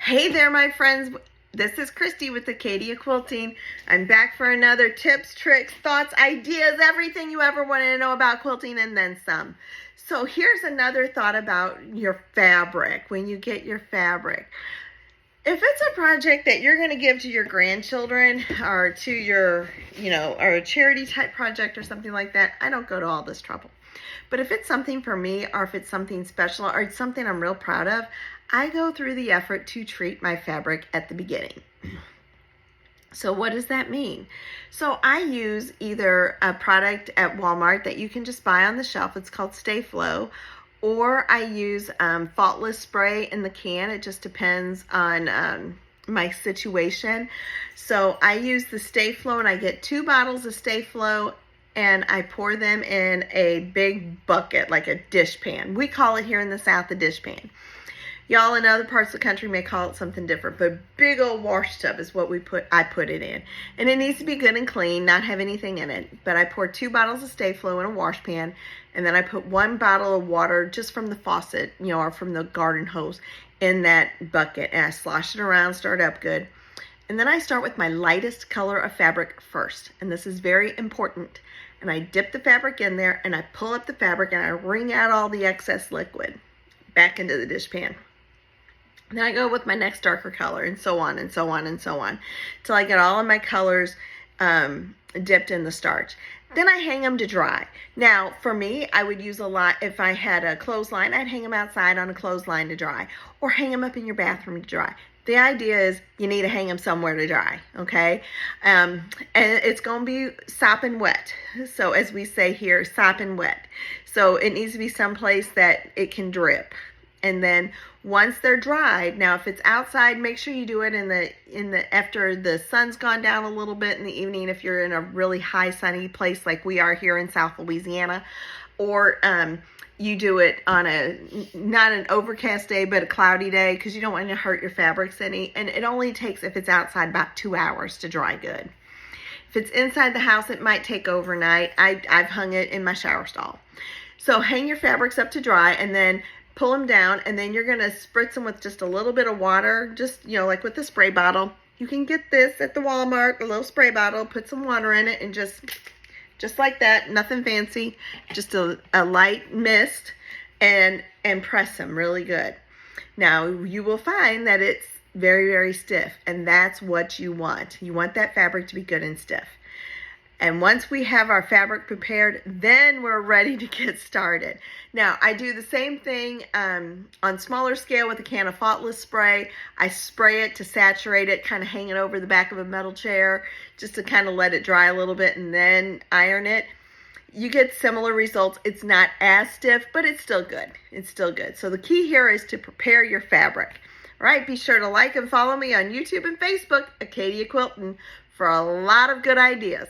Hey there, my friends. This is Christy with Acadia Quilting. I'm back for another tips, tricks, thoughts, ideas, everything you ever wanted to know about quilting and then some. So here's another thought about your fabric, when you get your fabric. If it's a project that you're going to give to your grandchildren or to your, or a charity type project or something like that, I don't go to all this trouble. But if it's something for me, or if it's something special, or it's something I'm real proud of, I go through the effort to treat my fabric at the beginning. So what does that mean? So I use either a product at Walmart that you can just buy on the shelf. It's called Stay Flow. Or I use Faultless spray in the can. It just depends on my situation. So I use the Stay Flow, and I get 2 bottles of Stay Flow, and I pour them in a big bucket, like a dish pan. We call it here in the South a dish pan. Y'all in other parts of the country may call it something different, but big old wash tub is what I put it in. And it needs to be good and clean, not have anything in it. But I pour 2 bottles of Stay Flow in a wash pan, and then I put 1 bottle of water just from the faucet, or from the garden hose in that bucket, and I slosh it around, stir it up good. And then I start with my lightest color of fabric first, and this is very important. And I dip the fabric in there, and I pull up the fabric, and I wring out all the excess liquid back into the dish pan. Then I go with my next darker color, and so on and so on and so on, till I get all of my colors dipped in the starch. Then I hang them to dry. Now, for me, I would use a lot, if I had a clothesline, I'd hang them outside on a clothesline to dry, or hang them up in your bathroom to dry. The idea is you need to hang them somewhere to dry, okay? And it's going to be sopping wet. So as we say here, sopping wet. So it needs to be someplace that it can drip. And then once they're dried, now if it's outside, make sure you do it in the after the sun's gone down a little bit in the evening, if you're in a really high sunny place like we are here in South Louisiana, or you do it on not an overcast day, but a cloudy day, because you don't want to hurt your fabrics any. And it only takes, if it's outside, about 2 hours to dry good. If it's inside the house, it might take overnight. I've hung it in my shower stall. So hang your fabrics up to dry, and then pull them down, and then you're going to spritz them with just a little bit of water, just, like with the spray bottle. You can get this at the Walmart, a little spray bottle, put some water in it, and just like that, nothing fancy, just a light mist, and press them really good. Now, you will find that it's very, very stiff, and that's what you want. You want that fabric to be good and stiff. And once we have our fabric prepared, then we're ready to get started. Now, I do the same thing on smaller scale with a can of Faultless spray. I spray it to saturate it, kind of hang it over the back of a metal chair, just to kind of let it dry a little bit, and then iron it. You get similar results. It's not as stiff, but it's still good. It's still good. So the key here is to prepare your fabric. All right, be sure to like and follow me on YouTube and Facebook, Acadia Quilting, for a lot of good ideas.